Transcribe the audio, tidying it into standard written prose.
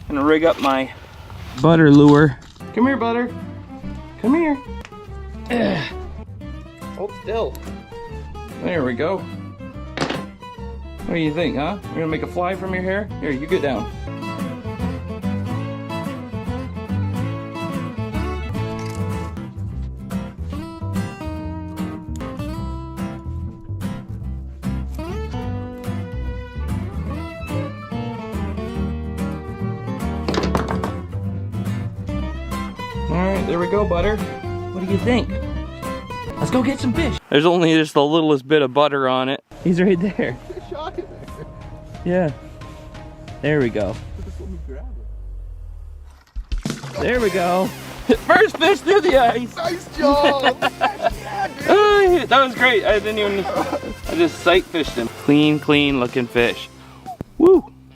Gonna rig up my butter lure. Come here, Butter. Come here. Hold still. There we go. What do you think, huh? We're gonna make a fly from your hair? Here, you get down. Alright, there we go, Butter. What do you think? Let's go get some fish. There's only just the littlest bit of butter on it. He's right there. Yeah. There we go. There we go. First fish through the ice. Nice job. Yeah, dude. Oh, that was great. I just sight fished him. Clean, clean looking fish.